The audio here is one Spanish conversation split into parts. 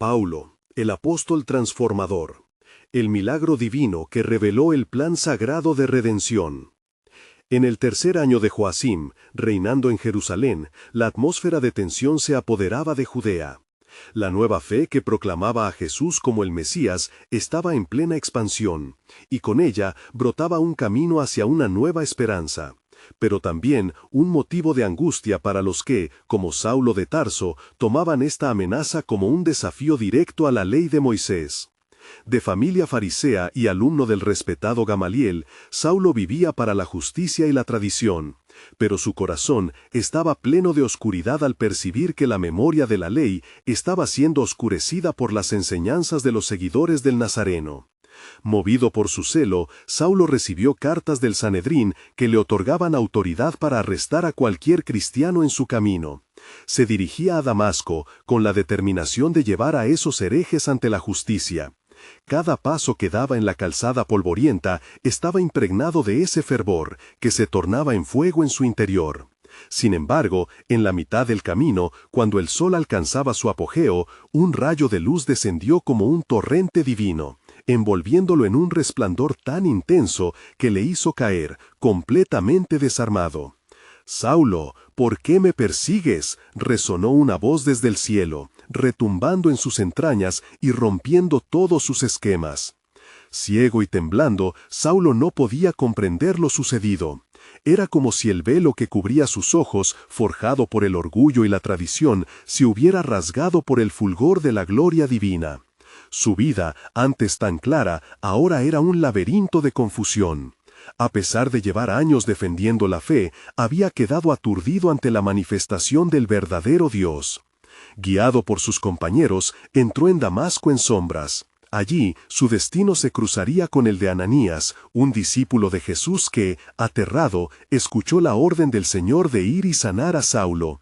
Paulo, el apóstol transformador, el milagro divino que reveló el plan sagrado de redención. En el tercer año de Joacim, reinando en Jerusalén, la atmósfera de tensión se apoderaba de Judea. La nueva fe que proclamaba a Jesús como el Mesías estaba en plena expansión, y con ella brotaba un camino hacia una nueva esperanza, pero también un motivo de angustia para los que, como Saulo de Tarso, tomaban esta amenaza como un desafío directo a la ley de Moisés. De familia farisea y alumno del respetado Gamaliel, Saulo vivía para la justicia y la tradición, pero su corazón estaba pleno de oscuridad al percibir que la memoria de la ley estaba siendo oscurecida por las enseñanzas de los seguidores del Nazareno. Movido por su celo, Saulo recibió cartas del Sanedrín que le otorgaban autoridad para arrestar a cualquier cristiano en su camino. Se dirigía a Damasco con la determinación de llevar a esos herejes ante la justicia. Cada paso que daba en la calzada polvorienta estaba impregnado de ese fervor que se tornaba en fuego en su interior. Sin embargo, en la mitad del camino, cuando el sol alcanzaba su apogeo, un rayo de luz descendió como un torrente divino, envolviéndolo en un resplandor tan intenso que le hizo caer, completamente desarmado. «Saulo, ¿por qué me persigues?», resonó una voz desde el cielo, retumbando en sus entrañas y rompiendo todos sus esquemas. Ciego y temblando, Saulo no podía comprender lo sucedido. Era como si el velo que cubría sus ojos, forjado por el orgullo y la tradición, se hubiera rasgado por el fulgor de la gloria divina. Su vida, antes tan clara, ahora era un laberinto de confusión. A pesar de llevar años defendiendo la fe, había quedado aturdido ante la manifestación del verdadero Dios. Guiado por sus compañeros, entró en Damasco en sombras. Allí, su destino se cruzaría con el de Ananías, un discípulo de Jesús que, aterrado, escuchó la orden del Señor de ir y sanar a Saulo.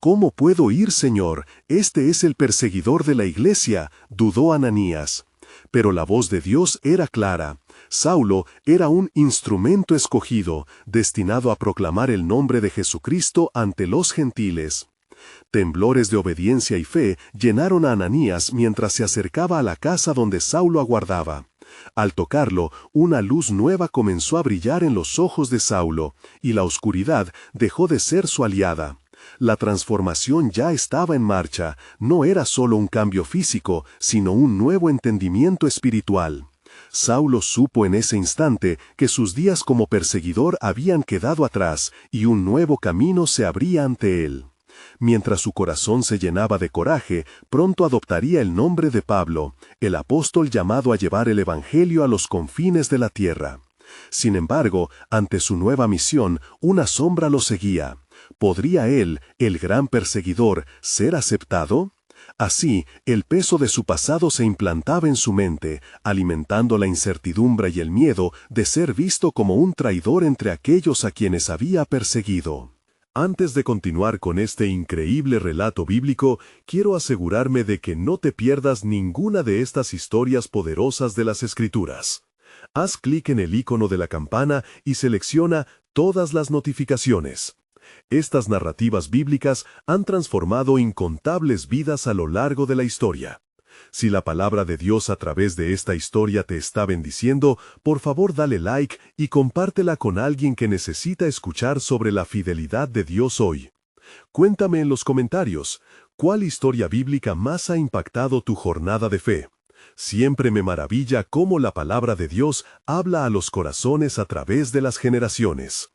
«¿Cómo puedo ir, Señor? Este es el perseguidor de la iglesia», dudó Ananías. Pero la voz de Dios era clara. Saulo era un instrumento escogido, destinado a proclamar el nombre de Jesucristo ante los gentiles. Temblores de obediencia y fe llenaron a Ananías mientras se acercaba a la casa donde Saulo aguardaba. Al tocarlo, una luz nueva comenzó a brillar en los ojos de Saulo, y la oscuridad dejó de ser su aliada. La transformación ya estaba en marcha, no era solo un cambio físico, sino un nuevo entendimiento espiritual. Saulo supo en ese instante que sus días como perseguidor habían quedado atrás y un nuevo camino se abría ante él. Mientras su corazón se llenaba de coraje, pronto adoptaría el nombre de Pablo, el apóstol llamado a llevar el Evangelio a los confines de la tierra. Sin embargo, ante su nueva misión, una sombra lo seguía. ¿Podría él, el gran perseguidor, ser aceptado? Así, el peso de su pasado se implantaba en su mente, alimentando la incertidumbre y el miedo de ser visto como un traidor entre aquellos a quienes había perseguido. Antes de continuar con este increíble relato bíblico, quiero asegurarme de que no te pierdas ninguna de estas historias poderosas de las Escrituras. Haz clic en el icono de la campana y selecciona todas las notificaciones. Estas narrativas bíblicas han transformado incontables vidas a lo largo de la historia. Si la palabra de Dios a través de esta historia te está bendiciendo, por favor dale like y compártela con alguien que necesita escuchar sobre la fidelidad de Dios hoy. Cuéntame en los comentarios, ¿cuál historia bíblica más ha impactado tu jornada de fe? Siempre me maravilla cómo la palabra de Dios habla a los corazones a través de las generaciones.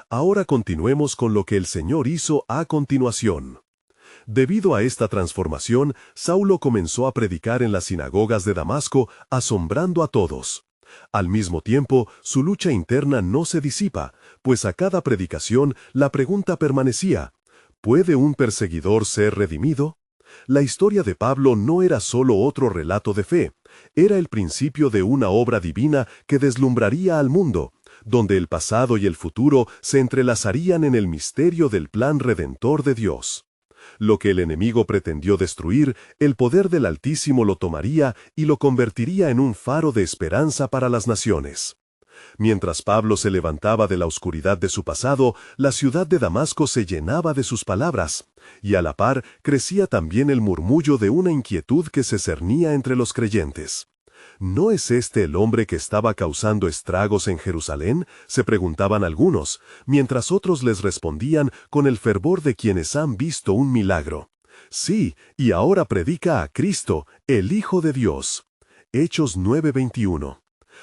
Ahora continuemos con lo que el Señor hizo a continuación. Debido a esta transformación, Saulo comenzó a predicar en las sinagogas de Damasco, asombrando a todos. Al mismo tiempo, su lucha interna no se disipa, pues a cada predicación la pregunta permanecía: ¿puede un perseguidor ser redimido? La historia de Pablo no era solo otro relato de fe, era el principio de una obra divina que deslumbraría al mundo, donde el pasado y el futuro se entrelazarían en el misterio del plan redentor de Dios. Lo que el enemigo pretendió destruir, el poder del Altísimo lo tomaría y lo convertiría en un faro de esperanza para las naciones. Mientras Pablo se levantaba de la oscuridad de su pasado, la ciudad de Damasco se llenaba de sus palabras, y a la par crecía también el murmullo de una inquietud que se cernía entre los creyentes. ¿No es este el hombre que estaba causando estragos en Jerusalén?, se preguntaban algunos, mientras otros les respondían con el fervor de quienes han visto un milagro. Sí, y ahora predica a Cristo, el Hijo de Dios. Hechos 9:21.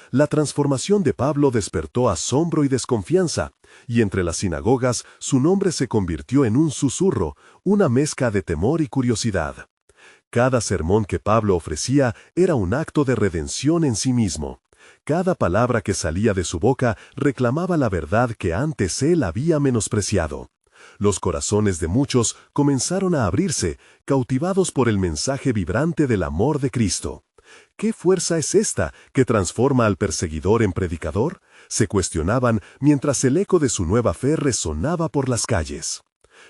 La transformación de Pablo despertó asombro y desconfianza, y entre las sinagogas su nombre se convirtió en un susurro, una mezcla de temor y curiosidad. Cada sermón que Pablo ofrecía era un acto de redención en sí mismo. Cada palabra que salía de su boca reclamaba la verdad que antes él había menospreciado. Los corazones de muchos comenzaron a abrirse, cautivados por el mensaje vibrante del amor de Cristo. ¿Qué fuerza es esta que transforma al perseguidor en predicador?, se cuestionaban mientras el eco de su nueva fe resonaba por las calles.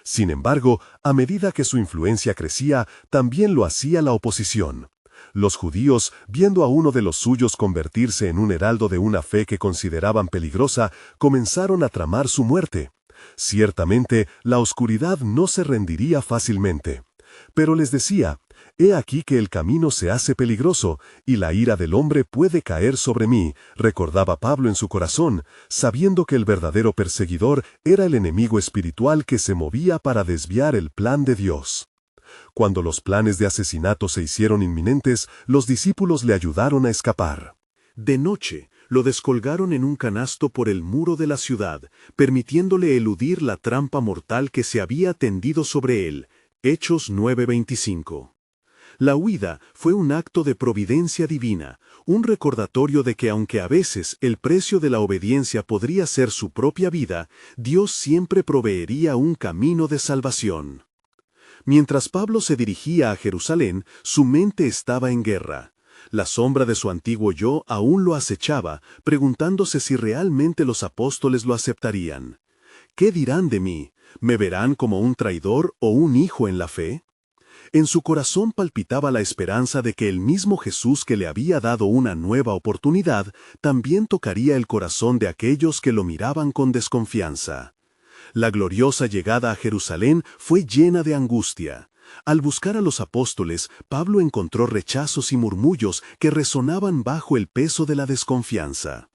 Sin embargo, a medida que su influencia crecía, también lo hacía la oposición. Los judíos, viendo a uno de los suyos convertirse en un heraldo de una fe que consideraban peligrosa, comenzaron a tramar su muerte. Ciertamente, la oscuridad no se rendiría fácilmente. Pero les decía: «He aquí que el camino se hace peligroso, y la ira del hombre puede caer sobre mí», recordaba Pablo en su corazón, sabiendo que el verdadero perseguidor era el enemigo espiritual que se movía para desviar el plan de Dios. Cuando los planes de asesinato se hicieron inminentes, los discípulos le ayudaron a escapar. De noche, lo descolgaron en un canasto por el muro de la ciudad, permitiéndole eludir la trampa mortal que se había tendido sobre él. Hechos 9:25. La huida fue un acto de providencia divina, un recordatorio de que aunque a veces el precio de la obediencia podría ser su propia vida, Dios siempre proveería un camino de salvación. Mientras Pablo se dirigía a Jerusalén, su mente estaba en guerra. La sombra de su antiguo yo aún lo acechaba, preguntándose si realmente los apóstoles lo aceptarían. ¿Qué dirán de mí? ¿Me verán como un traidor o un hijo en la fe? En su corazón palpitaba la esperanza de que el mismo Jesús que le había dado una nueva oportunidad, también tocaría el corazón de aquellos que lo miraban con desconfianza. La gloriosa llegada a Jerusalén fue llena de angustia. Al buscar a los apóstoles, Pablo encontró rechazos y murmullos que resonaban bajo el peso de la desconfianza.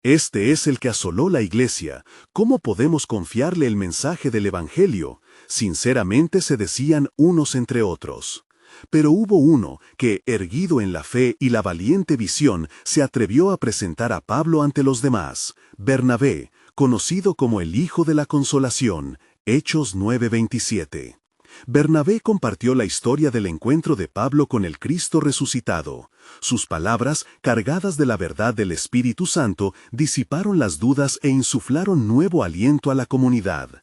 Este es el que asoló la iglesia. ¿Cómo podemos confiarle el mensaje del Evangelio?, sinceramente se decían unos entre otros. Pero hubo uno que, erguido en la fe y la valiente visión, se atrevió a presentar a Pablo ante los demás: Bernabé, conocido como el Hijo de la Consolación. Hechos 9:27. Bernabé compartió la historia del encuentro de Pablo con el Cristo resucitado. Sus palabras, cargadas de la verdad del Espíritu Santo, disiparon las dudas e insuflaron nuevo aliento a la comunidad.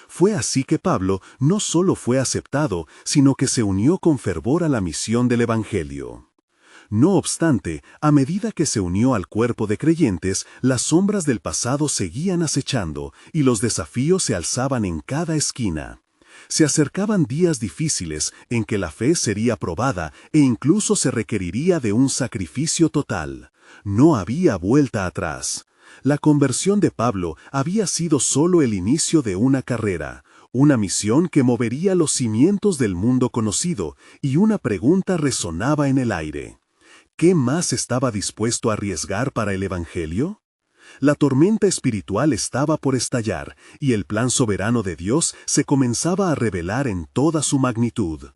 Fue así que Pablo no solo fue aceptado, sino que se unió con fervor a la misión del Evangelio. No obstante, a medida que se unió al cuerpo de creyentes, las sombras del pasado seguían acechando y los desafíos se alzaban en cada esquina. Se acercaban días difíciles en que la fe sería probada e incluso se requeriría de un sacrificio total. No había vuelta atrás. La conversión de Pablo había sido solo el inicio de una carrera, una misión que movería los cimientos del mundo conocido, y una pregunta resonaba en el aire: ¿qué más estaba dispuesto a arriesgar para el Evangelio? La tormenta espiritual estaba por estallar, y el plan soberano de Dios se comenzaba a revelar en toda su magnitud.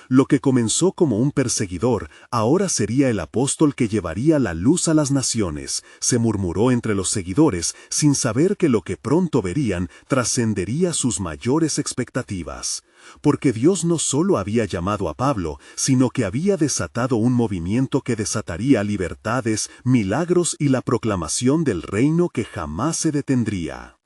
Lo que comenzó como un perseguidor, ahora sería el apóstol que llevaría la luz a las naciones, se murmuró entre los seguidores, sin saber que lo que pronto verían trascendería sus mayores expectativas. Porque Dios no solo había llamado a Pablo, sino que había desatado un movimiento que desataría libertades, milagros y la proclamación del reino que jamás se detendría.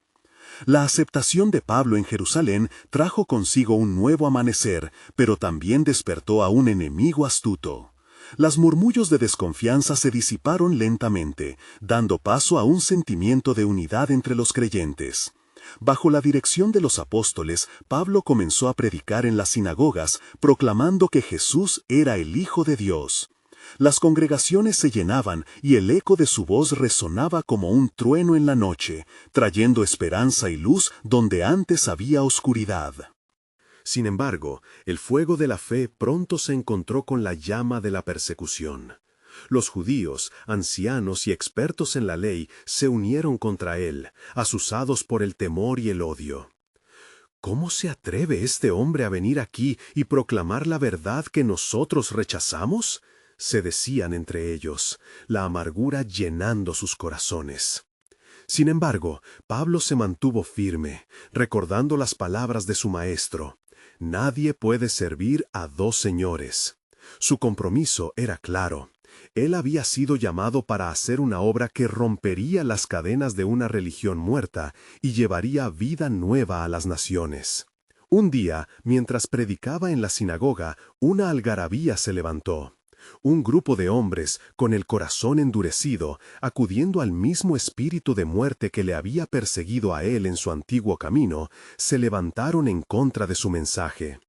La aceptación de Pablo en Jerusalén trajo consigo un nuevo amanecer, pero también despertó a un enemigo astuto. Los murmullos de desconfianza se disiparon lentamente, dando paso a un sentimiento de unidad entre los creyentes. Bajo la dirección de los apóstoles, Pablo comenzó a predicar en las sinagogas, proclamando que Jesús era el Hijo de Dios. Las congregaciones se llenaban y el eco de su voz resonaba como un trueno en la noche, trayendo esperanza y luz donde antes había oscuridad. Sin embargo, el fuego de la fe pronto se encontró con la llama de la persecución. Los judíos, ancianos y expertos en la ley, se unieron contra él, azuzados por el temor y el odio. ¿Cómo se atreve este hombre a venir aquí y proclamar la verdad que nosotros rechazamos?, se decían entre ellos, la amargura llenando sus corazones. Sin embargo, Pablo se mantuvo firme, recordando las palabras de su maestro: nadie puede servir a dos señores. Su compromiso era claro. Él había sido llamado para hacer una obra que rompería las cadenas de una religión muerta y llevaría vida nueva a las naciones. Un día, mientras predicaba en la sinagoga, una algarabía se levantó. Un grupo de hombres, con el corazón endurecido, acudiendo al mismo espíritu de muerte que le había perseguido a él en su antiguo camino, se levantaron en contra de su mensaje.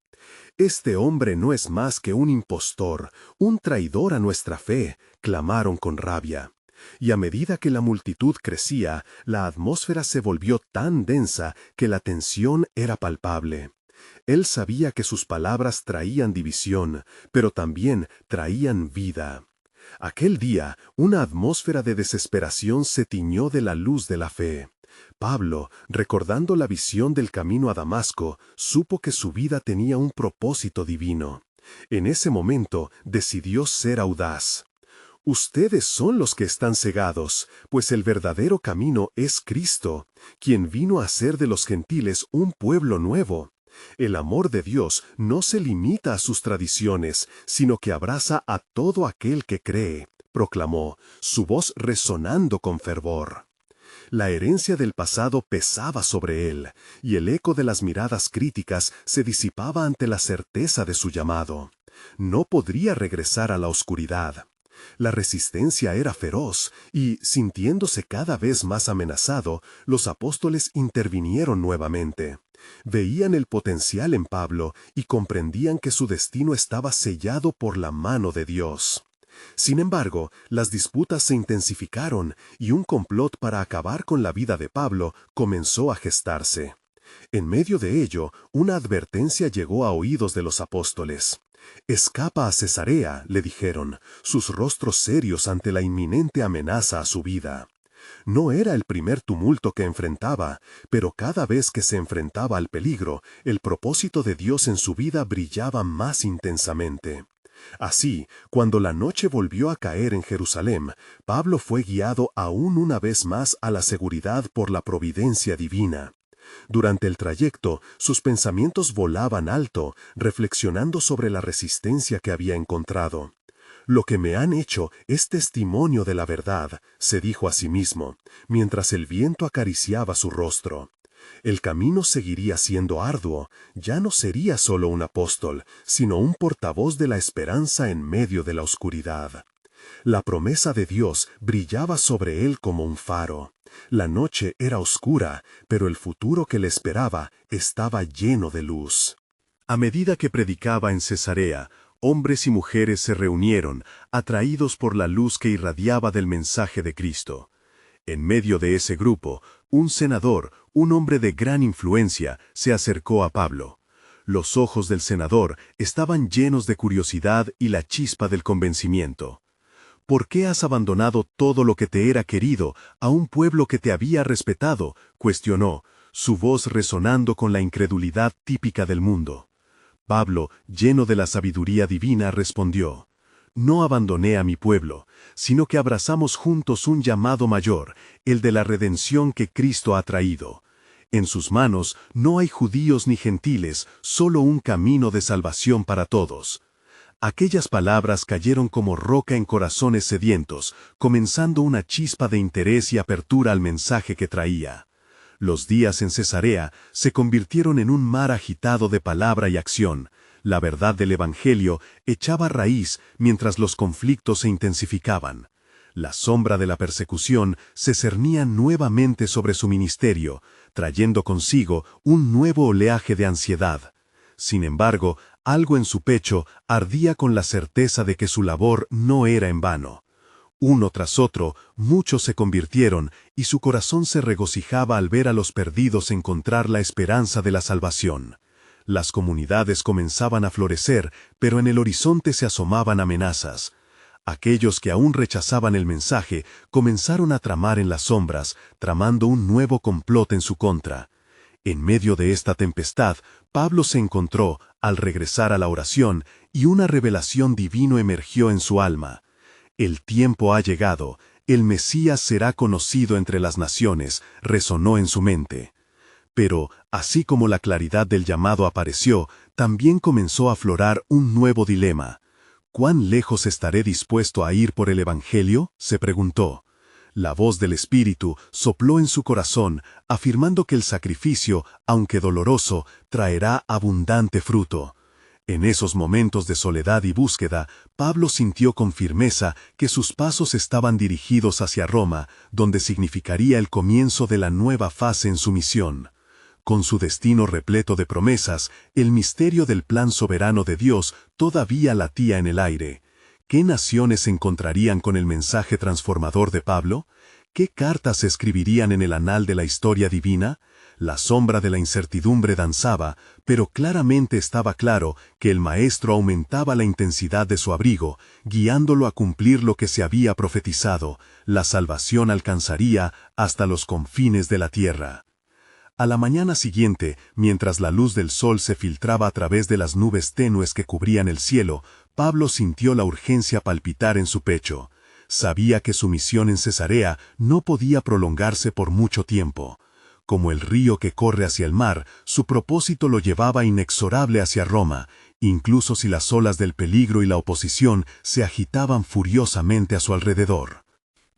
«Este hombre no es más que un impostor, un traidor a nuestra fe», clamaron con rabia. Y a medida que la multitud crecía, la atmósfera se volvió tan densa que la tensión era palpable. Él sabía que sus palabras traían división, pero también traían vida. Aquel día, una atmósfera de desesperación se tiñó de la luz de la fe. Pablo, recordando la visión del camino a Damasco, supo que su vida tenía un propósito divino. En ese momento decidió ser audaz. «Ustedes son los que están cegados, pues el verdadero camino es Cristo, quien vino a hacer de los gentiles un pueblo nuevo. El amor de Dios no se limita a sus tradiciones, sino que abraza a todo aquel que cree», proclamó, su voz resonando con fervor. La herencia del pasado pesaba sobre él, y el eco de las miradas críticas se disipaba ante la certeza de su llamado. No podría regresar a la oscuridad. La resistencia era feroz, y, sintiéndose cada vez más amenazado, los apóstoles intervinieron nuevamente. Veían el potencial en Pablo y comprendían que su destino estaba sellado por la mano de Dios. Sin embargo, las disputas se intensificaron y un complot para acabar con la vida de Pablo comenzó a gestarse. En medio de ello, una advertencia llegó a oídos de los apóstoles. «Escapa a Cesarea», le dijeron, sus rostros serios ante la inminente amenaza a su vida. No era el primer tumulto que enfrentaba, pero cada vez que se enfrentaba al peligro, el propósito de Dios en su vida brillaba más intensamente. Así, cuando la noche volvió a caer en Jerusalén, Pablo fue guiado aún una vez más a la seguridad por la providencia divina. Durante el trayecto, sus pensamientos volaban alto, reflexionando sobre la resistencia que había encontrado. «Lo que me han hecho es testimonio de la verdad», se dijo a sí mismo, mientras el viento acariciaba su rostro. El camino seguiría siendo arduo, ya no sería solo un apóstol, sino un portavoz de la esperanza en medio de la oscuridad. La promesa de Dios brillaba sobre él como un faro. La noche era oscura, pero el futuro que le esperaba estaba lleno de luz. A medida que predicaba en Cesarea, hombres y mujeres se reunieron, atraídos por la luz que irradiaba del mensaje de Cristo. En medio de ese grupo, un senador, un hombre de gran influencia, se acercó a Pablo. Los ojos del senador estaban llenos de curiosidad y la chispa del convencimiento. «¿Por qué has abandonado todo lo que te era querido a un pueblo que te había respetado?», cuestionó, su voz resonando con la incredulidad típica del mundo. Pablo, lleno de la sabiduría divina, respondió: «No abandoné a mi pueblo, sino que abrazamos juntos un llamado mayor, el de la redención que Cristo ha traído. En sus manos no hay judíos ni gentiles, solo un camino de salvación para todos». Aquellas palabras cayeron como roca en corazones sedientos, comenzando una chispa de interés y apertura al mensaje que traía. Los días en Cesarea se convirtieron en un mar agitado de palabra y acción. La verdad del Evangelio echaba raíz mientras los conflictos se intensificaban. La sombra de la persecución se cernía nuevamente sobre su ministerio, trayendo consigo un nuevo oleaje de ansiedad. Sin embargo, algo en su pecho ardía con la certeza de que su labor no era en vano. Uno tras otro, muchos se convirtieron, y su corazón se regocijaba al ver a los perdidos encontrar la esperanza de la salvación. Las comunidades comenzaban a florecer, pero en el horizonte se asomaban amenazas. Aquellos que aún rechazaban el mensaje comenzaron a tramar en las sombras, tramando un nuevo complot en su contra. En medio de esta tempestad, Pablo se encontró, al regresar a la oración, y una revelación divina emergió en su alma. El tiempo ha llegado, el Mesías será conocido entre las naciones, resonó en su mente. Pero, así como la claridad del llamado apareció, también comenzó a aflorar un nuevo dilema. ¿Cuán lejos estaré dispuesto a ir por el Evangelio?, se preguntó. La voz del Espíritu sopló en su corazón, afirmando que el sacrificio, aunque doloroso, traerá abundante fruto. En esos momentos de soledad y búsqueda, Pablo sintió con firmeza que sus pasos estaban dirigidos hacia Roma, donde significaría el comienzo de la nueva fase en su misión. Con su destino repleto de promesas, el misterio del plan soberano de Dios todavía latía en el aire. ¿Qué naciones se encontrarían con el mensaje transformador de Pablo? ¿Qué cartas se escribirían en el anal de la historia divina? La sombra de la incertidumbre danzaba, pero claramente estaba claro que el Maestro aumentaba la intensidad de su abrigo, guiándolo a cumplir lo que se había profetizado: la salvación alcanzaría hasta los confines de la tierra. A la mañana siguiente, mientras la luz del sol se filtraba a través de las nubes tenues que cubrían el cielo, Pablo sintió la urgencia palpitar en su pecho. Sabía que su misión en Cesarea no podía prolongarse por mucho tiempo. Como el río que corre hacia el mar, su propósito lo llevaba inexorable hacia Roma, incluso si las olas del peligro y la oposición se agitaban furiosamente a su alrededor.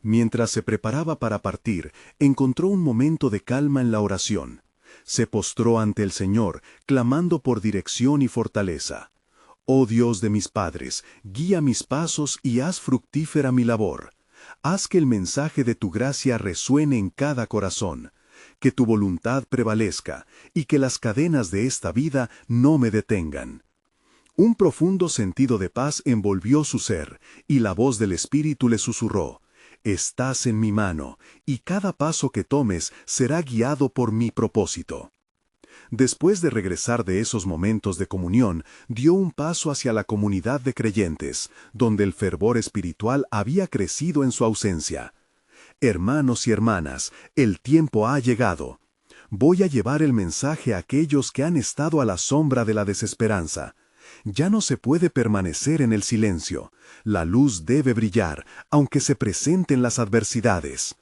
Mientras se preparaba para partir, encontró un momento de calma en la oración. Se postró ante el Señor, clamando por dirección y fortaleza. Oh Dios de mis padres, guía mis pasos y haz fructífera mi labor. Haz que el mensaje de tu gracia resuene en cada corazón, que tu voluntad prevalezca y que las cadenas de esta vida no me detengan. Un profundo sentido de paz envolvió su ser, y la voz del Espíritu le susurró: estás en mi mano, y cada paso que tomes será guiado por mi propósito. Después de regresar de esos momentos de comunión, dio un paso hacia la comunidad de creyentes, donde el fervor espiritual había crecido en su ausencia. Hermanos y hermanas, el tiempo ha llegado. Voy a llevar el mensaje a aquellos que han estado a la sombra de la desesperanza. Ya no se puede permanecer en el silencio. La luz debe brillar, aunque se presenten las adversidades.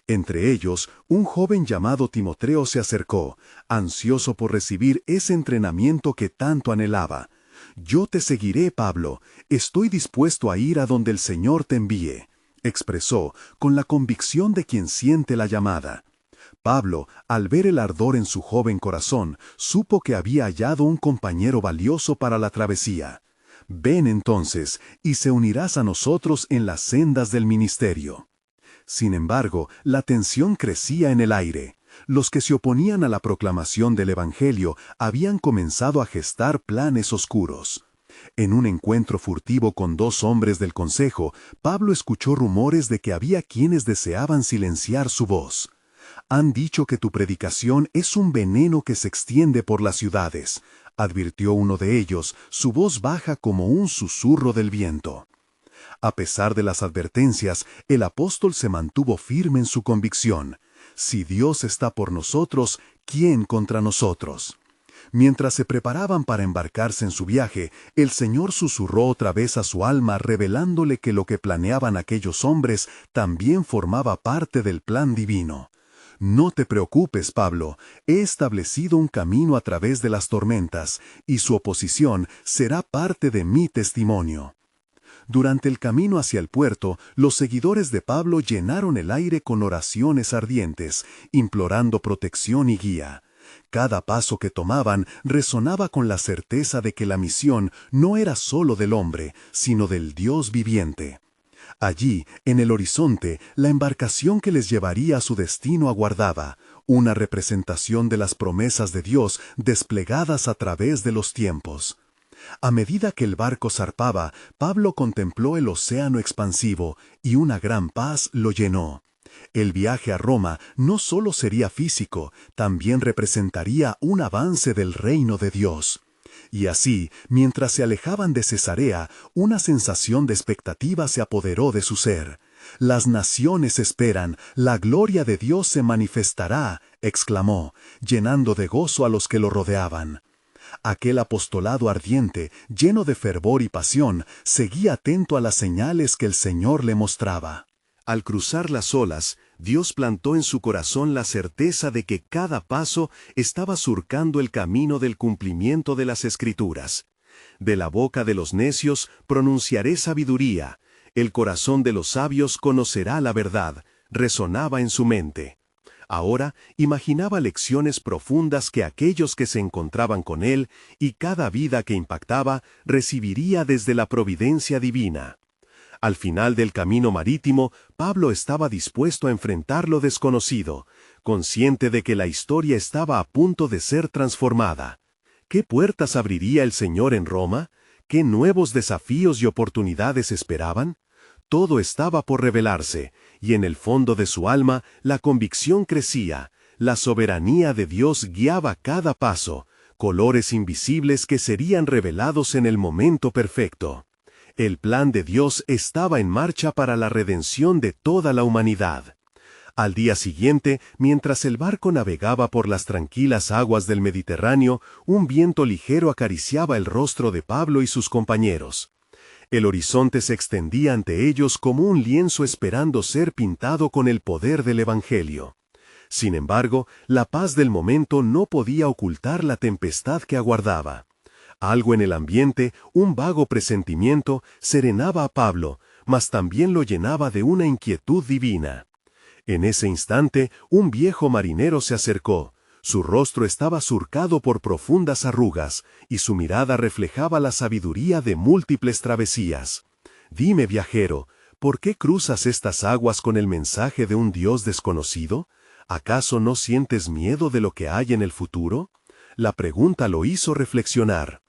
Entre ellos, un joven llamado Timoteo se acercó, ansioso por recibir ese entrenamiento que tanto anhelaba. Yo te seguiré, Pablo. Estoy dispuesto a ir a donde el Señor te envíe, expresó, con la convicción de quien siente la llamada. Pablo, al ver el ardor en su joven corazón, supo que había hallado un compañero valioso para la travesía. Ven entonces, y se unirás a nosotros en las sendas del ministerio. Sin embargo, la tensión crecía en el aire. Los que se oponían a la proclamación del Evangelio habían comenzado a gestar planes oscuros. En un encuentro furtivo con dos hombres del consejo, Pablo escuchó rumores de que había quienes deseaban silenciar su voz. Han dicho que tu predicación es un veneno que se extiende por las ciudades, advirtió uno de ellos, su voz baja como un susurro del viento. A pesar de las advertencias, el apóstol se mantuvo firme en su convicción. Si Dios está por nosotros, ¿quién contra nosotros? Mientras se preparaban para embarcarse en su viaje, el Señor susurró otra vez a su alma, revelándole que lo que planeaban aquellos hombres también formaba parte del plan divino. No te preocupes, Pablo, he establecido un camino a través de las tormentas, y su oposición será parte de mi testimonio. Durante el camino hacia el puerto, los seguidores de Pablo llenaron el aire con oraciones ardientes, implorando protección y guía. Cada paso que tomaban resonaba con la certeza de que la misión no era solo del hombre, sino del Dios viviente. Allí, en el horizonte, la embarcación que les llevaría a su destino aguardaba, una representación de las promesas de Dios desplegadas a través de los tiempos. A medida que el barco zarpaba, Pablo contempló el océano expansivo y una gran paz lo llenó. El viaje a Roma no solo sería físico, también representaría un avance del reino de Dios. Y así, mientras se alejaban de Cesarea, una sensación de expectativa se apoderó de su ser. «Las naciones esperan, la gloria de Dios se manifestará», exclamó, llenando de gozo a los que lo rodeaban. Aquel apostolado ardiente, lleno de fervor y pasión, seguía atento a las señales que el Señor le mostraba. Al cruzar las olas, Dios plantó en su corazón la certeza de que cada paso estaba surcando el camino del cumplimiento de las Escrituras. De la boca de los necios pronunciaré sabiduría, el corazón de los sabios conocerá la verdad, resonaba en su mente. Ahora imaginaba lecciones profundas que aquellos que se encontraban con él y cada vida que impactaba recibiría desde la providencia divina. Al final del camino marítimo, Pablo estaba dispuesto a enfrentar lo desconocido, consciente de que la historia estaba a punto de ser transformada. ¿Qué puertas abriría el Señor en Roma? ¿Qué nuevos desafíos y oportunidades esperaban? Todo estaba por revelarse, y en el fondo de su alma la convicción crecía. La soberanía de Dios guiaba cada paso, colores invisibles que serían revelados en el momento perfecto. El plan de Dios estaba en marcha para la redención de toda la humanidad. Al día siguiente, mientras el barco navegaba por las tranquilas aguas del Mediterráneo, un viento ligero acariciaba el rostro de Pablo y sus compañeros. El horizonte se extendía ante ellos como un lienzo esperando ser pintado con el poder del Evangelio. Sin embargo, la paz del momento no podía ocultar la tempestad que aguardaba. Algo en el ambiente, un vago presentimiento, serenaba a Pablo, mas también lo llenaba de una inquietud divina. En ese instante, un viejo marinero se acercó. Su rostro estaba surcado por profundas arrugas, y su mirada reflejaba la sabiduría de múltiples travesías. «Dime, viajero, ¿por qué cruzas estas aguas con el mensaje de un Dios desconocido? ¿Acaso no sientes miedo de lo que hay en el futuro?» La pregunta lo hizo reflexionar.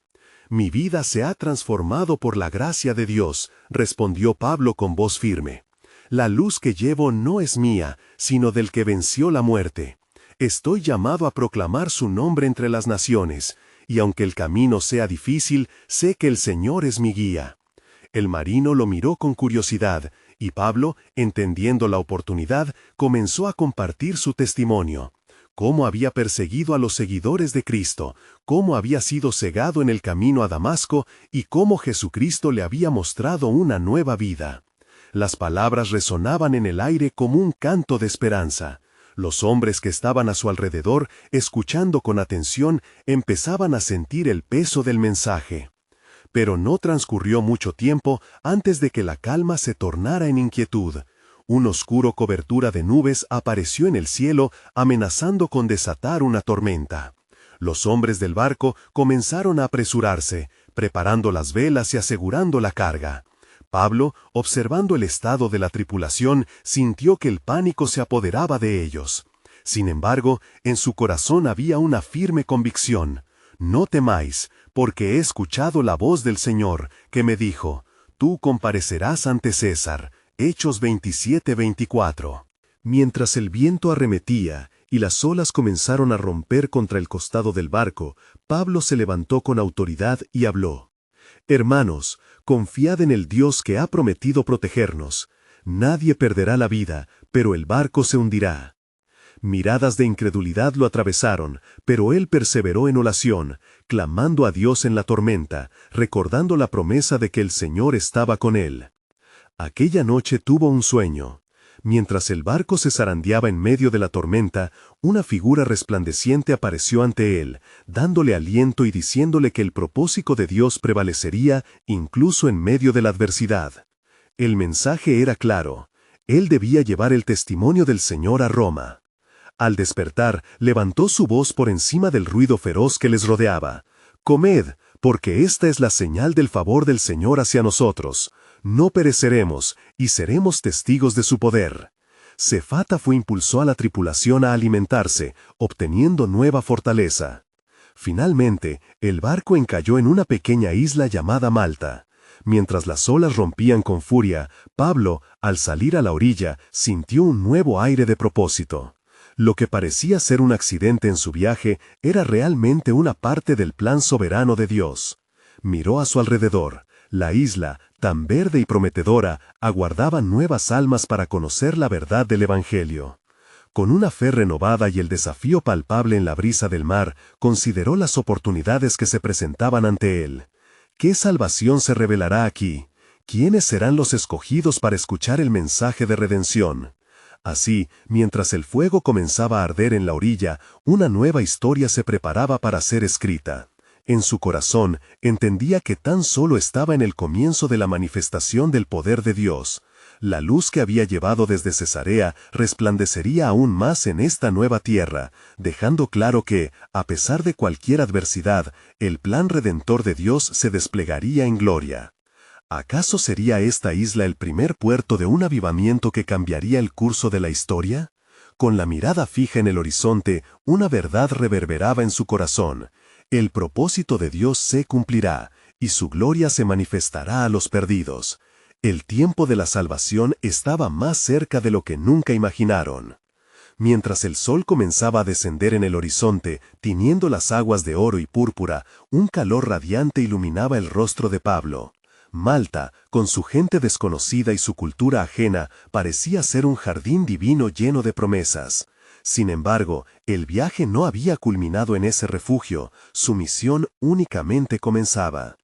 «Mi vida se ha transformado por la gracia de Dios», respondió Pablo con voz firme. «La luz que llevo no es mía, sino del que venció la muerte. Estoy llamado a proclamar su nombre entre las naciones, y aunque el camino sea difícil, sé que el Señor es mi guía». El marino lo miró con curiosidad, y Pablo, entendiendo la oportunidad, comenzó a compartir su testimonio. Cómo había perseguido a los seguidores de Cristo, cómo había sido cegado en el camino a Damasco y cómo Jesucristo le había mostrado una nueva vida. Las palabras resonaban en el aire como un canto de esperanza. Los hombres que estaban a su alrededor, escuchando con atención, empezaban a sentir el peso del mensaje. Pero no transcurrió mucho tiempo antes de que la calma se tornara en inquietud. Una oscura cobertura de nubes apareció en el cielo, amenazando con desatar una tormenta. Los hombres del barco comenzaron a apresurarse, preparando las velas y asegurando la carga. Pablo, observando el estado de la tripulación, sintió que el pánico se apoderaba de ellos. Sin embargo, en su corazón había una firme convicción. «No temáis, porque he escuchado la voz del Señor, que me dijo, tú comparecerás ante César». Hechos 27:24. Mientras el viento arremetía y las olas comenzaron a romper contra el costado del barco, Pablo se levantó con autoridad y habló. «Hermanos, confiad en el Dios que ha prometido protegernos. Nadie perderá la vida, pero el barco se hundirá». Miradas de incredulidad lo atravesaron, pero él perseveró en oración, clamando a Dios en la tormenta, recordando la promesa de que el Señor estaba con él. Aquella noche tuvo un sueño. Mientras el barco se zarandeaba en medio de la tormenta, una figura resplandeciente apareció ante él, dándole aliento y diciéndole que el propósito de Dios prevalecería incluso en medio de la adversidad. El mensaje era claro. Él debía llevar el testimonio del Señor a Roma. Al despertar, levantó su voz por encima del ruido feroz que les rodeaba. «Comed, porque esta es la señal del favor del Señor hacia nosotros. No pereceremos, y seremos testigos de su poder». Cefata impulsó a la tripulación a alimentarse, obteniendo nueva fortaleza. Finalmente, el barco encalló en una pequeña isla llamada Malta. Mientras las olas rompían con furia, Pablo, al salir a la orilla, sintió un nuevo aire de propósito. Lo que parecía ser un accidente en su viaje era realmente una parte del plan soberano de Dios. Miró a su alrededor. La isla, tan verde y prometedora, aguardaba nuevas almas para conocer la verdad del Evangelio. Con una fe renovada y el desafío palpable en la brisa del mar, consideró las oportunidades que se presentaban ante él. ¿Qué salvación se revelará aquí? ¿Quiénes serán los escogidos para escuchar el mensaje de redención? Así, mientras el fuego comenzaba a arder en la orilla, una nueva historia se preparaba para ser escrita. En su corazón, entendía que tan solo estaba en el comienzo de la manifestación del poder de Dios. La luz que había llevado desde Cesarea resplandecería aún más en esta nueva tierra, dejando claro que, a pesar de cualquier adversidad, el plan redentor de Dios se desplegaría en gloria. ¿Acaso sería esta isla el primer puerto de un avivamiento que cambiaría el curso de la historia? Con la mirada fija en el horizonte, una verdad reverberaba en su corazón. El propósito de Dios se cumplirá, y su gloria se manifestará a los perdidos. El tiempo de la salvación estaba más cerca de lo que nunca imaginaron. Mientras el sol comenzaba a descender en el horizonte, tiñendo las aguas de oro y púrpura, un calor radiante iluminaba el rostro de Pablo. Malta, con su gente desconocida y su cultura ajena, parecía ser un jardín divino lleno de promesas. Sin embargo, el viaje no había culminado en ese refugio, su misión únicamente comenzaba.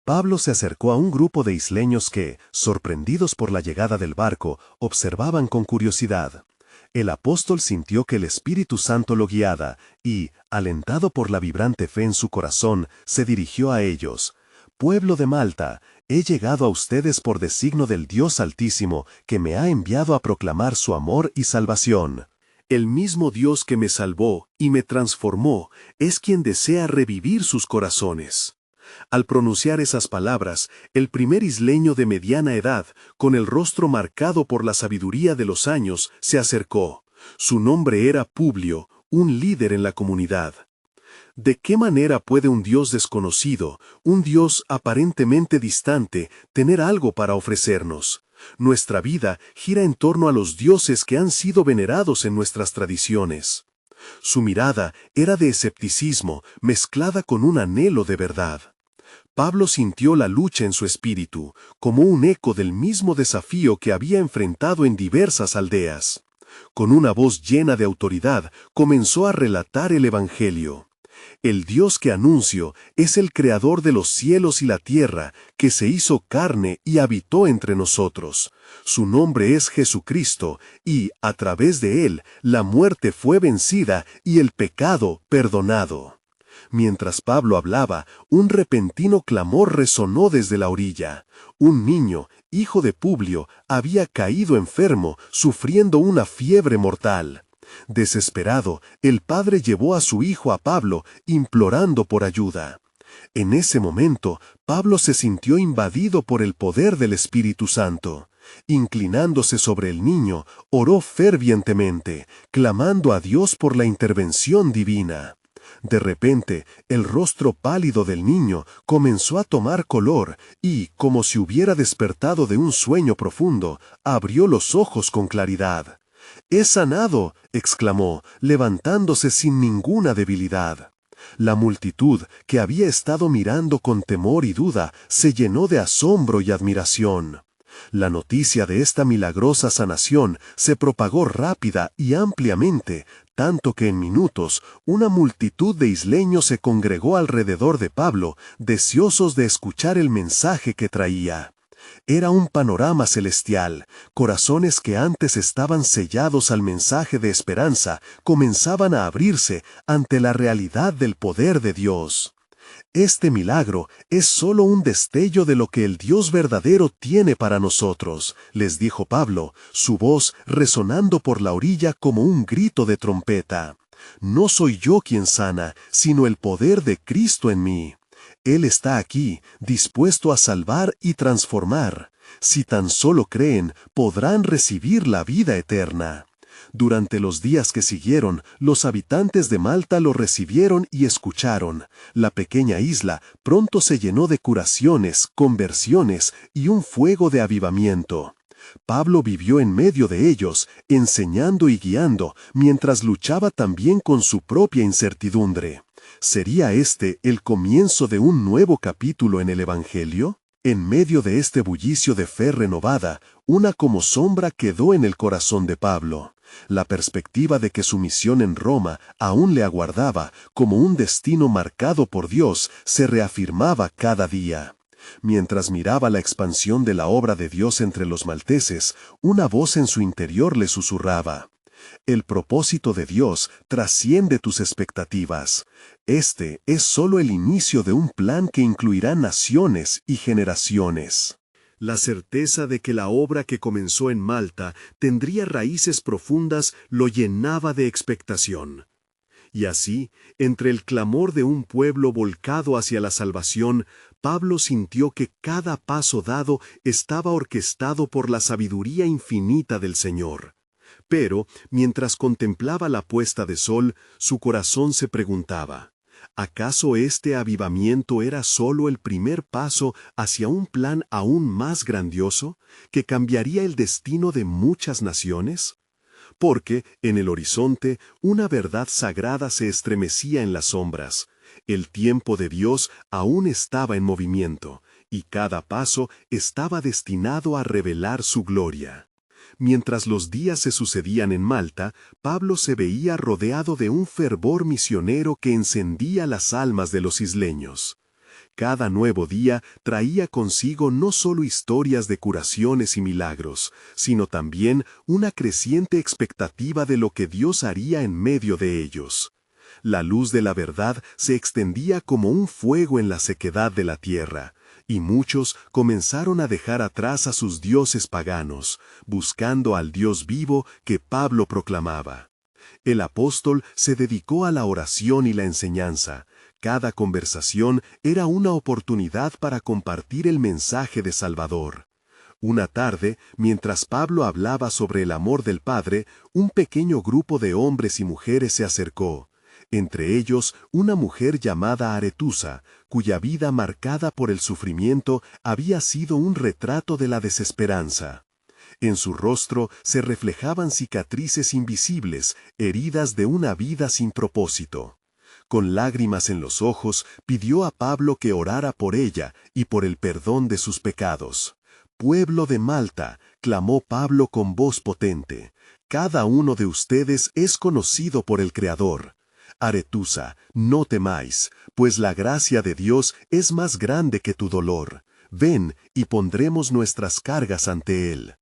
Pablo se acercó a un grupo de isleños que, sorprendidos por la llegada del barco, observaban con curiosidad. El apóstol sintió que el Espíritu Santo lo guiaba y, alentado por la vibrante fe en su corazón, se dirigió a ellos. «Pueblo de Malta, he llegado a ustedes por designio del Dios Altísimo, que me ha enviado a proclamar su amor y salvación. El mismo Dios que me salvó y me transformó es quien desea revivir sus corazones». Al pronunciar esas palabras, el primer isleño de mediana edad, con el rostro marcado por la sabiduría de los años, se acercó. Su nombre era Publio, un líder en la comunidad. ¿De qué manera puede un Dios desconocido, un Dios aparentemente distante, tener algo para ofrecernos? Nuestra vida gira en torno a los dioses que han sido venerados en nuestras tradiciones. Su mirada era de escepticismo, mezclada con un anhelo de verdad. Pablo sintió la lucha en su espíritu, como un eco del mismo desafío que había enfrentado en diversas aldeas. Con una voz llena de autoridad, comenzó a relatar el Evangelio. El Dios que anuncio es el Creador de los cielos y la tierra, que se hizo carne y habitó entre nosotros. Su nombre es Jesucristo, y, a través de él, la muerte fue vencida y el pecado perdonado. Mientras Pablo hablaba, un repentino clamor resonó desde la orilla. Un niño, hijo de Publio, había caído enfermo, sufriendo una fiebre mortal. Desesperado, el padre llevó a su hijo a Pablo, implorando por ayuda. En ese momento, Pablo se sintió invadido por el poder del Espíritu Santo. Inclinándose sobre el niño, oró fervientemente, clamando a Dios por la intervención divina. De repente, el rostro pálido del niño comenzó a tomar color y, como si hubiera despertado de un sueño profundo, abrió los ojos con claridad. «¡He sanado!», exclamó, levantándose sin ninguna debilidad. La multitud, que había estado mirando con temor y duda, se llenó de asombro y admiración. La noticia de esta milagrosa sanación se propagó rápida y ampliamente, tanto que en minutos una multitud de isleños se congregó alrededor de Pablo, deseosos de escuchar el mensaje que traía. Era un panorama celestial. Corazones que antes estaban sellados al mensaje de esperanza comenzaban a abrirse ante la realidad del poder de Dios. Este milagro es solo un destello de lo que el Dios verdadero tiene para nosotros, les dijo Pablo, su voz resonando por la orilla como un grito de trompeta. No soy yo quien sana, sino el poder de Cristo en mí. Él está aquí, dispuesto a salvar y transformar. Si tan solo creen, podrán recibir la vida eterna. Durante los días que siguieron, los habitantes de Malta lo recibieron y escucharon. La pequeña isla pronto se llenó de curaciones, conversiones y un fuego de avivamiento. Pablo vivió en medio de ellos, enseñando y guiando, mientras luchaba también con su propia incertidumbre. ¿Sería este el comienzo de un nuevo capítulo en el Evangelio? En medio de este bullicio de fe renovada, una como sombra quedó en el corazón de Pablo. La perspectiva de que su misión en Roma aún le aguardaba como un destino marcado por Dios se reafirmaba cada día. Mientras miraba la expansión de la obra de Dios entre los malteses, una voz en su interior le susurraba: el propósito de Dios trasciende tus expectativas. Este es solo el inicio de un plan que incluirá naciones y generaciones. La certeza de que la obra que comenzó en Malta tendría raíces profundas lo llenaba de expectación. Y así, entre el clamor de un pueblo volcado hacia la salvación, Pablo sintió que cada paso dado estaba orquestado por la sabiduría infinita del Señor. Pero, mientras contemplaba la puesta de sol, su corazón se preguntaba: ¿acaso este avivamiento era solo el primer paso hacia un plan aún más grandioso, que cambiaría el destino de muchas naciones? Porque, en el horizonte, una verdad sagrada se estremecía en las sombras. El tiempo de Dios aún estaba en movimiento, y cada paso estaba destinado a revelar su gloria. Mientras los días se sucedían en Malta, Pablo se veía rodeado de un fervor misionero que encendía las almas de los isleños. Cada nuevo día traía consigo no solo historias de curaciones y milagros, sino también una creciente expectativa de lo que Dios haría en medio de ellos. La luz de la verdad se extendía como un fuego en la sequedad de la tierra, y muchos comenzaron a dejar atrás a sus dioses paganos, buscando al Dios vivo que Pablo proclamaba. El apóstol se dedicó a la oración y la enseñanza. Cada conversación era una oportunidad para compartir el mensaje de Salvador. Una tarde, mientras Pablo hablaba sobre el amor del Padre, un pequeño grupo de hombres y mujeres se acercó. Entre ellos, una mujer llamada Aretusa, cuya vida marcada por el sufrimiento había sido un retrato de la desesperanza. En su rostro se reflejaban cicatrices invisibles, heridas de una vida sin propósito. Con lágrimas en los ojos, pidió a Pablo que orara por ella y por el perdón de sus pecados. «Pueblo de Malta», clamó Pablo con voz potente, «cada uno de ustedes es conocido por el Creador. Aretusa, no temáis, pues la gracia de Dios es más grande que tu dolor. Ven y pondremos nuestras cargas ante Él».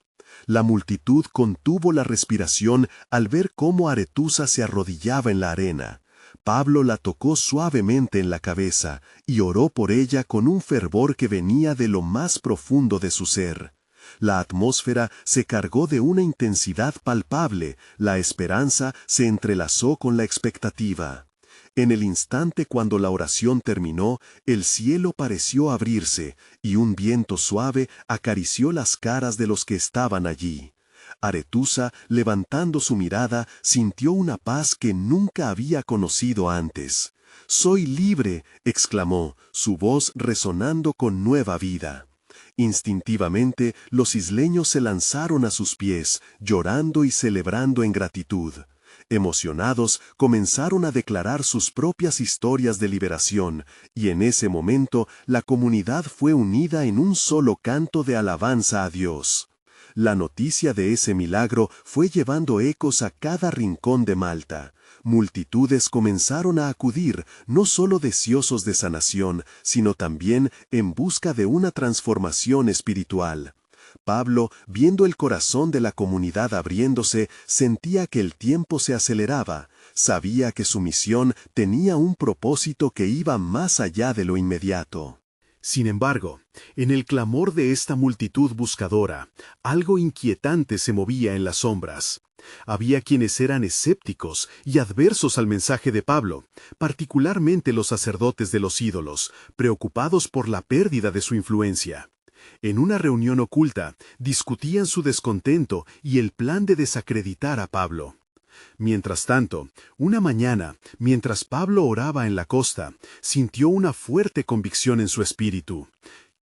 La multitud contuvo la respiración al ver cómo Aretusa se arrodillaba en la arena. Pablo la tocó suavemente en la cabeza y oró por ella con un fervor que venía de lo más profundo de su ser. La atmósfera se cargó de una intensidad palpable, la esperanza se entrelazó con la expectativa. En el instante cuando la oración terminó, el cielo pareció abrirse, y un viento suave acarició las caras de los que estaban allí. Aretusa, levantando su mirada, sintió una paz que nunca había conocido antes. «Soy libre», exclamó, su voz resonando con nueva vida. Instintivamente, los isleños se lanzaron a sus pies, llorando y celebrando en gratitud. Emocionados, comenzaron a declarar sus propias historias de liberación, y en ese momento la comunidad fue unida en un solo canto de alabanza a Dios. La noticia de ese milagro fue llevando ecos a cada rincón de Malta. Multitudes comenzaron a acudir, no solo deseosos de sanación, sino también en busca de una transformación espiritual. Pablo, viendo el corazón de la comunidad abriéndose, sentía que el tiempo se aceleraba. Sabía que su misión tenía un propósito que iba más allá de lo inmediato. Sin embargo, en el clamor de esta multitud buscadora, algo inquietante se movía en las sombras. Había quienes eran escépticos y adversos al mensaje de Pablo, particularmente los sacerdotes de los ídolos, preocupados por la pérdida de su influencia. En una reunión oculta, discutían su descontento y el plan de desacreditar a Pablo. Mientras tanto, una mañana, mientras Pablo oraba en la costa, sintió una fuerte convicción en su espíritu.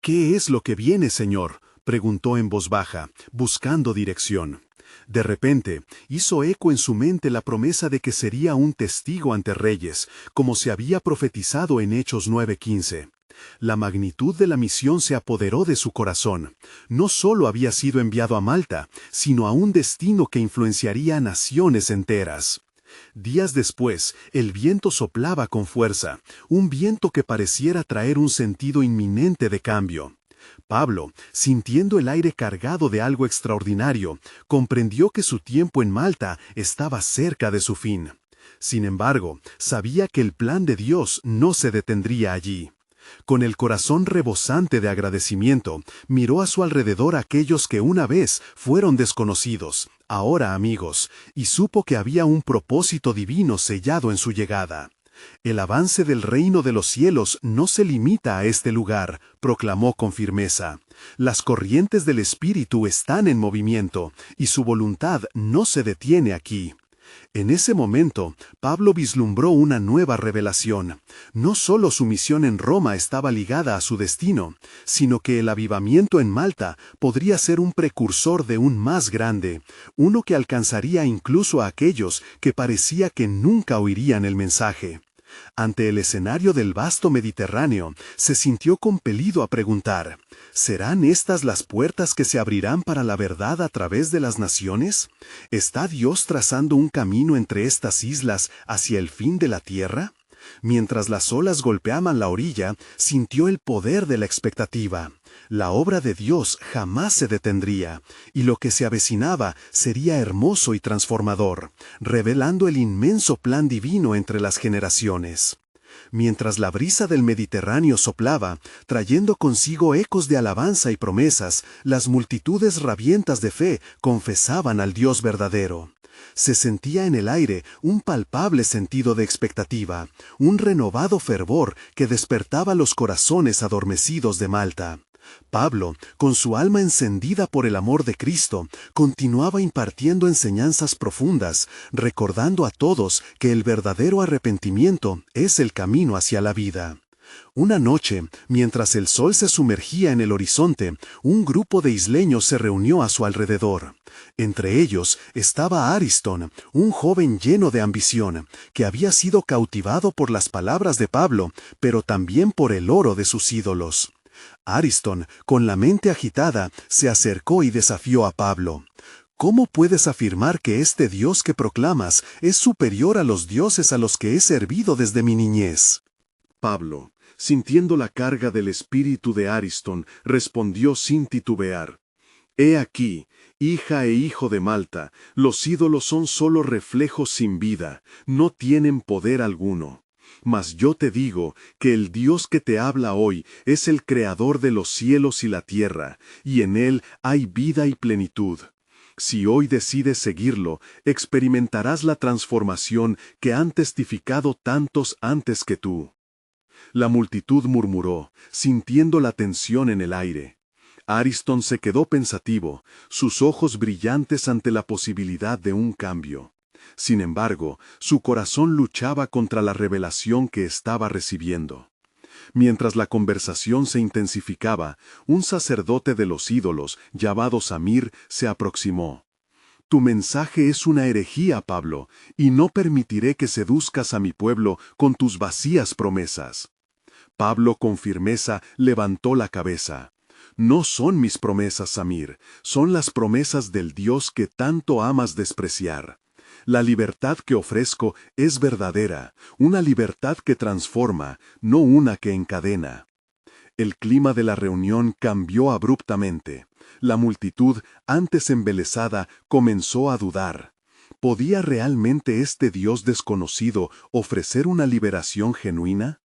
«¿Qué es lo que viene, Señor?», preguntó en voz baja, buscando dirección. De repente, hizo eco en su mente la promesa de que sería un testigo ante reyes, como se había profetizado en Hechos 9:15. La magnitud de la misión se apoderó de su corazón. No solo había sido enviado a Malta, sino a un destino que influenciaría a naciones enteras. Días después, el viento soplaba con fuerza, un viento que pareciera traer un sentido inminente de cambio. Pablo, sintiendo el aire cargado de algo extraordinario, comprendió que su tiempo en Malta estaba cerca de su fin. Sin embargo, sabía que el plan de Dios no se detendría allí. Con el corazón rebosante de agradecimiento, miró a su alrededor a aquellos que una vez fueron desconocidos, ahora amigos, y supo que había un propósito divino sellado en su llegada. «El avance del reino de los cielos no se limita a este lugar», proclamó con firmeza. «Las corrientes del Espíritu están en movimiento, y su voluntad no se detiene aquí». En ese momento, Pablo vislumbró una nueva revelación. No solo su misión en Roma estaba ligada a su destino, sino que el avivamiento en Malta podría ser un precursor de un más grande, uno que alcanzaría incluso a aquellos que parecía que nunca oirían el mensaje. Ante el escenario del vasto Mediterráneo, se sintió compelido a preguntar, ¿serán estas las puertas que se abrirán para la verdad a través de las naciones? ¿Está Dios trazando un camino entre estas islas hacia el fin de la tierra? Mientras las olas golpeaban la orilla, sintió el poder de la expectativa. La obra de Dios jamás se detendría, y lo que se avecinaba sería hermoso y transformador, revelando el inmenso plan divino entre las generaciones. Mientras la brisa del Mediterráneo soplaba, trayendo consigo ecos de alabanza y promesas, las multitudes rabientas de fe confesaban al Dios verdadero. Se sentía en el aire un palpable sentido de expectativa, un renovado fervor que despertaba los corazones adormecidos de Malta. Pablo, con su alma encendida por el amor de Cristo, continuaba impartiendo enseñanzas profundas, recordando a todos que el verdadero arrepentimiento es el camino hacia la vida. Una noche, mientras el sol se sumergía en el horizonte, un grupo de isleños se reunió a su alrededor. Entre ellos estaba Ariston, un joven lleno de ambición, que había sido cautivado por las palabras de Pablo, pero también por el oro de sus ídolos. Ariston, con la mente agitada, se acercó y desafió a Pablo. «¿Cómo puedes afirmar que este Dios que proclamas es superior a los dioses a los que he servido desde mi niñez?» Pablo, sintiendo la carga del espíritu de Ariston, respondió sin titubear. «He aquí, hija e hijo de Malta, los ídolos son solo reflejos sin vida, no tienen poder alguno. Mas yo te digo que el Dios que te habla hoy es el creador de los cielos y la tierra, y en él hay vida y plenitud. Si hoy decides seguirlo, experimentarás la transformación que han testificado tantos antes que tú». La multitud murmuró, sintiendo la tensión en el aire. Ariston se quedó pensativo, sus ojos brillantes ante la posibilidad de un cambio. Sin embargo, su corazón luchaba contra la revelación que estaba recibiendo. Mientras la conversación se intensificaba, un sacerdote de los ídolos, llamado Samir, se aproximó. «Tu mensaje es una herejía, Pablo, y no permitiré que seduzcas a mi pueblo con tus vacías promesas». Pablo con firmeza levantó la cabeza. «No son mis promesas, Samir, son las promesas del Dios que tanto amas despreciar. La libertad que ofrezco es verdadera, una libertad que transforma, no una que encadena». El clima de la reunión cambió abruptamente. La multitud, antes embelesada, comenzó a dudar. ¿Podía realmente este Dios desconocido ofrecer una liberación genuina?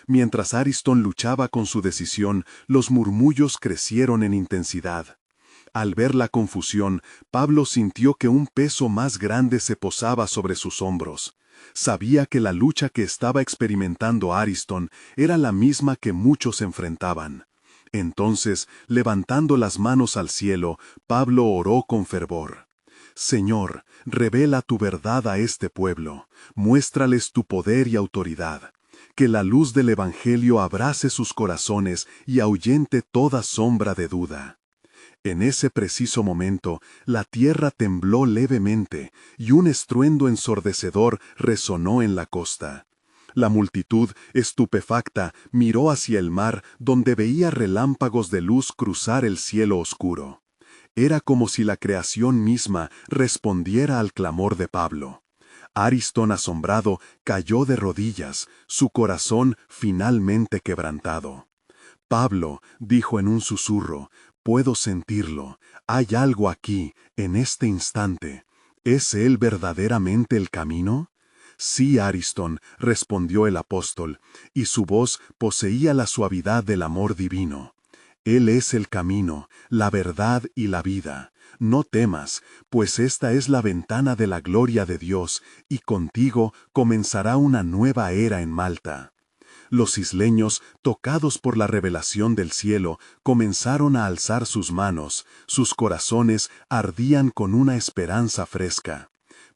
Mientras Ariston luchaba con su decisión, los murmullos crecieron en intensidad. Al ver la confusión, Pablo sintió que un peso más grande se posaba sobre sus hombros. Sabía que la lucha que estaba experimentando Ariston era la misma que muchos enfrentaban. Entonces, levantando las manos al cielo, Pablo oró con fervor. Señor, revela tu verdad a este pueblo, muéstrales tu poder y autoridad. Que la luz del Evangelio abrace sus corazones y ahuyente toda sombra de duda. En ese preciso momento, la tierra tembló levemente y un estruendo ensordecedor resonó en la costa. La multitud, estupefacta, miró hacia el mar donde veía relámpagos de luz cruzar el cielo oscuro. Era como si la creación misma respondiera al clamor de Pablo. Ariston, asombrado, cayó de rodillas, su corazón finalmente quebrantado. Pablo, dijo en un susurro, puedo sentirlo, hay algo aquí, en este instante. ¿Es él verdaderamente el camino? Sí, Ariston, respondió el apóstol, y su voz poseía la suavidad del amor divino. Él es el camino, la verdad y la vida. No temas, pues esta es la ventana de la gloria de Dios, y contigo comenzará una nueva era en Malta. Los isleños, tocados por la revelación del cielo, comenzaron a alzar sus manos, sus corazones ardían con una esperanza fresca.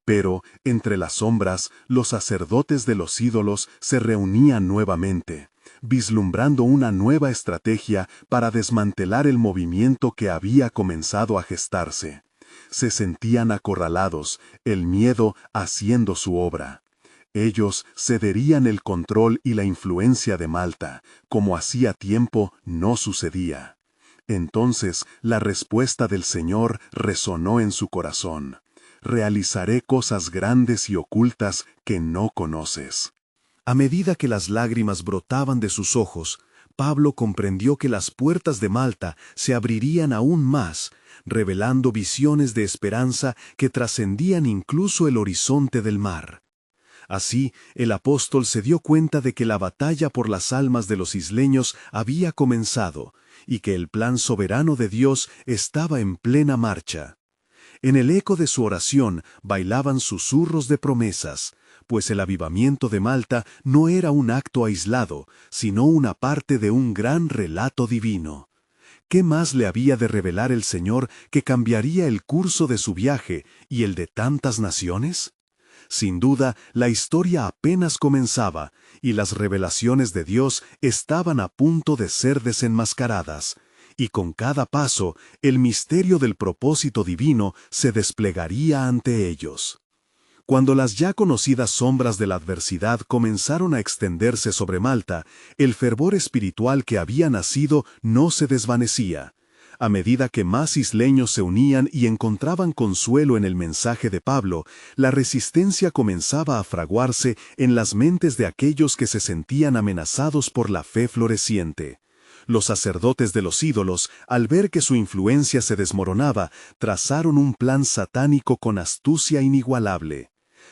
Pero, entre las sombras, los sacerdotes de los ídolos se reunían nuevamente, vislumbrando una nueva estrategia para desmantelar el movimiento que había comenzado a gestarse. Se sentían acorralados, el miedo haciendo su obra. Ellos cederían el control y la influencia de Malta, como hacía tiempo no sucedía. Entonces la respuesta del Señor resonó en su corazón. Realizaré cosas grandes y ocultas que no conoces. A medida que las lágrimas brotaban de sus ojos, Pablo comprendió que las puertas de Malta se abrirían aún más, revelando visiones de esperanza que trascendían incluso el horizonte del mar. Así, el apóstol se dio cuenta de que la batalla por las almas de los isleños había comenzado, y que el plan soberano de Dios estaba en plena marcha. En el eco de su oración bailaban susurros de promesas, pues el avivamiento de Malta no era un acto aislado, sino una parte de un gran relato divino. ¿Qué más le había de revelar el Señor que cambiaría el curso de su viaje y el de tantas naciones? Sin duda, la historia apenas comenzaba, y las revelaciones de Dios estaban a punto de ser desenmascaradas, y con cada paso, el misterio del propósito divino se desplegaría ante ellos. Cuando las ya conocidas sombras de la adversidad comenzaron a extenderse sobre Malta, el fervor espiritual que había nacido no se desvanecía. A medida que más isleños se unían y encontraban consuelo en el mensaje de Pablo, la resistencia comenzaba a fraguarse en las mentes de aquellos que se sentían amenazados por la fe floreciente. Los sacerdotes de los ídolos, al ver que su influencia se desmoronaba, trazaron un plan satánico con astucia inigualable.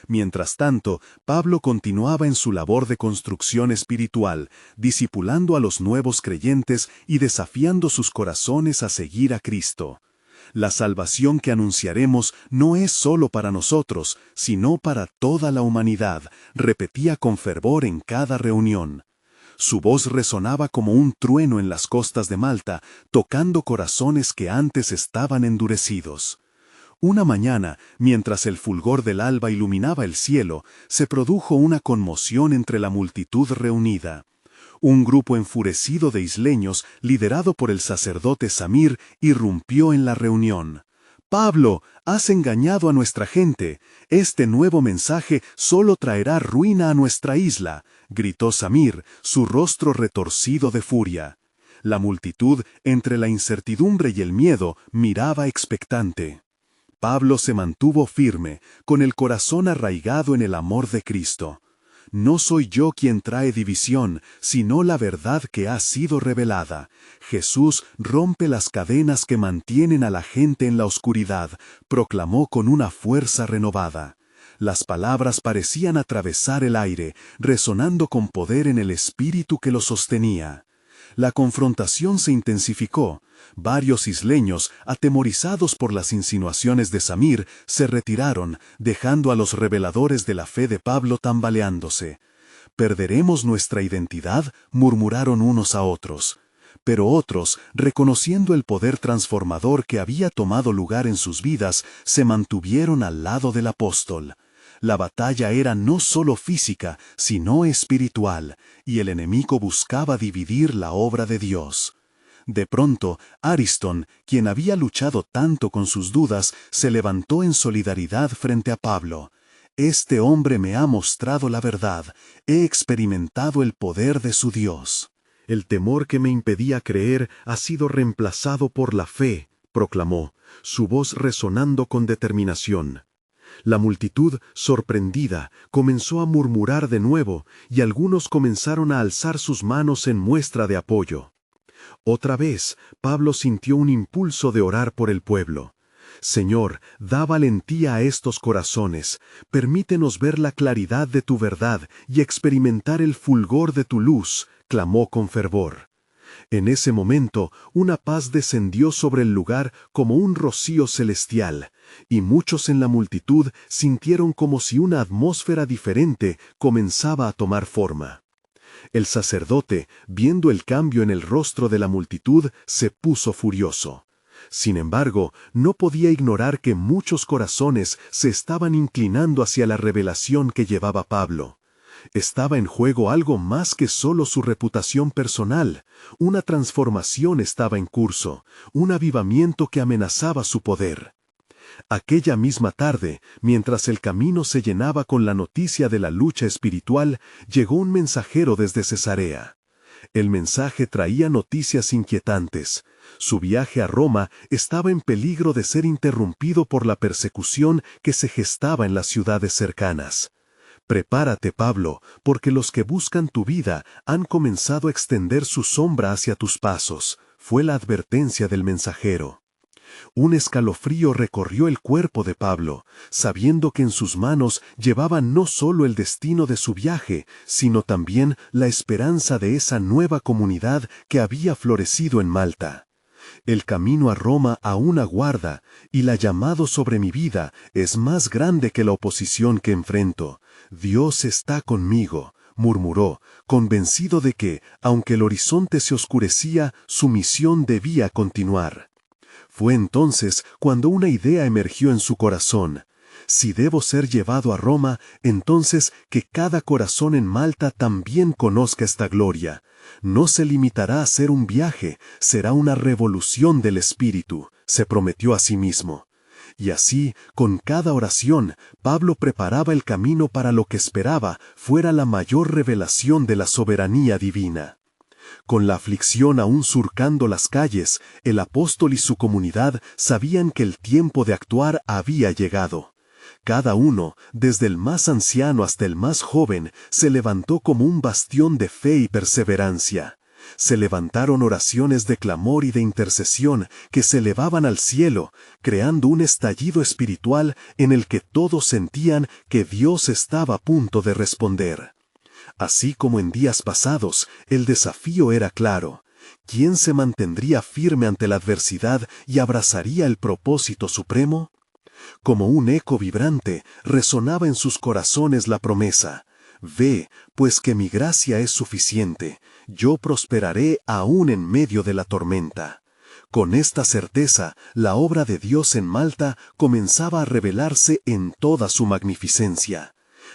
Mientras tanto, Pablo continuaba en su labor de construcción espiritual, discipulando a los nuevos creyentes y desafiando sus corazones a seguir a Cristo. La salvación que anunciaremos no es solo para nosotros, sino para toda la humanidad, repetía con fervor en cada reunión. Su voz resonaba como un trueno en las costas de Malta, tocando corazones que antes estaban endurecidos. Una mañana, mientras el fulgor del alba iluminaba el cielo, se produjo una conmoción entre la multitud reunida. Un grupo enfurecido de isleños, liderado por el sacerdote Samir, irrumpió en la reunión. «Pablo, has engañado a nuestra gente. Este nuevo mensaje solo traerá ruina a nuestra isla», gritó Samir, su rostro retorcido de furia. La multitud, entre la incertidumbre y el miedo, miraba expectante. Pablo se mantuvo firme, con el corazón arraigado en el amor de Cristo. No soy yo quien trae división, sino la verdad que ha sido revelada. Jesús rompe las cadenas que mantienen a la gente en la oscuridad, proclamó con una fuerza renovada. Las palabras parecían atravesar el aire, resonando con poder en el espíritu que lo sostenía. La confrontación se intensificó. Varios isleños, atemorizados por las insinuaciones de Samir, se retiraron, dejando a los reveladores de la fe de Pablo tambaleándose. «¿Perderemos nuestra identidad?», murmuraron unos a otros. pero otros, reconociendo el poder transformador que había tomado lugar en sus vidas, se mantuvieron al lado del apóstol. La batalla era no solo física, sino espiritual, y el enemigo buscaba dividir la obra de Dios. De pronto, Ariston, quien había luchado tanto con sus dudas, se levantó en solidaridad frente a Pablo. «Este hombre me ha mostrado la verdad, he experimentado el poder de su Dios». «El temor que me impedía creer ha sido reemplazado por la fe», proclamó, su voz resonando con determinación. La multitud, sorprendida, comenzó a murmurar de nuevo, y algunos comenzaron a alzar sus manos en muestra de apoyo. Otra vez, Pablo sintió un impulso de orar por el pueblo. «Señor, da valentía a estos corazones, permítenos ver la claridad de tu verdad y experimentar el fulgor de tu luz», clamó con fervor. En ese momento, una paz descendió sobre el lugar como un rocío celestial, y muchos en la multitud sintieron como si una atmósfera diferente comenzaba a tomar forma. El sacerdote, viendo el cambio en el rostro de la multitud, se puso furioso. Sin embargo, no podía ignorar que muchos corazones se estaban inclinando hacia la revelación que llevaba Pablo. Estaba en juego algo más que solo su reputación personal. Una transformación estaba en curso, un avivamiento que amenazaba su poder. Aquella misma tarde, mientras el camino se llenaba con la noticia de la lucha espiritual, llegó un mensajero desde Cesarea. El mensaje traía noticias inquietantes. Su viaje a Roma estaba en peligro de ser interrumpido por la persecución que se gestaba en las ciudades cercanas. «Prepárate, Pablo, porque los que buscan tu vida han comenzado a extender su sombra hacia tus pasos», fue la advertencia del mensajero. Un escalofrío recorrió el cuerpo de Pablo, sabiendo que en sus manos llevaba no solo el destino de su viaje, sino también la esperanza de esa nueva comunidad que había florecido en Malta. «El camino a Roma aún aguarda, y la llamado sobre mi vida es más grande que la oposición que enfrento. Dios está conmigo», murmuró, convencido de que, aunque el horizonte se oscurecía, su misión debía continuar. Fue entonces cuando una idea emergió en su corazón. «Si debo ser llevado a Roma, entonces que cada corazón en Malta también conozca esta gloria. No se limitará a ser un viaje, será una revolución del espíritu», se prometió a sí mismo. Y así, con cada oración, Pablo preparaba el camino para lo que esperaba fuera la mayor revelación de la soberanía divina. Con la aflicción aún surcando las calles, el apóstol y su comunidad sabían que el tiempo de actuar había llegado. Cada uno, desde el más anciano hasta el más joven, se levantó como un bastión de fe y perseverancia. Se levantaron oraciones de clamor y de intercesión que se elevaban al cielo, creando un estallido espiritual en el que todos sentían que Dios estaba a punto de responder. Así como en días pasados, el desafío era claro. ¿Quién se mantendría firme ante la adversidad y abrazaría el propósito supremo? Como un eco vibrante, resonaba en sus corazones la promesa: «Ve, pues que mi gracia es suficiente, yo prosperaré aún en medio de la tormenta». Con esta certeza, la obra de Dios en Malta comenzaba a revelarse en toda su magnificencia.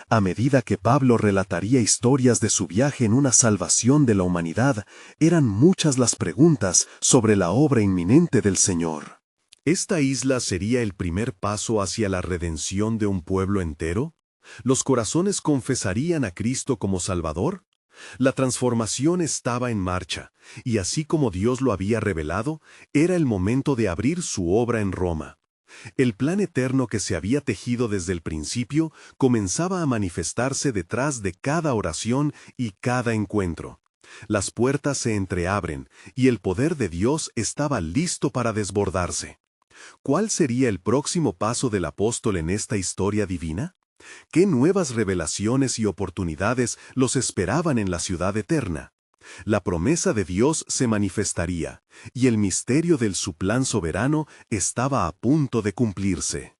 A medida que Pablo relataría historias de su viaje en una salvación de la humanidad, eran muchas las preguntas sobre la obra inminente del Señor. ¿Esta isla sería el primer paso hacia la redención de un pueblo entero? ¿Los corazones confesarían a Cristo como Salvador? La transformación estaba en marcha, y así como Dios lo había revelado, era el momento de abrir su obra en Roma. El plan eterno que se había tejido desde el principio comenzaba a manifestarse detrás de cada oración y cada encuentro. Las puertas se entreabren, y el poder de Dios estaba listo para desbordarse. ¿Cuál sería el próximo paso del apóstol en esta historia divina? ¿Qué nuevas revelaciones y oportunidades los esperaban en la ciudad eterna? La promesa de Dios se manifestaría, y el misterio del su plan soberano estaba a punto de cumplirse.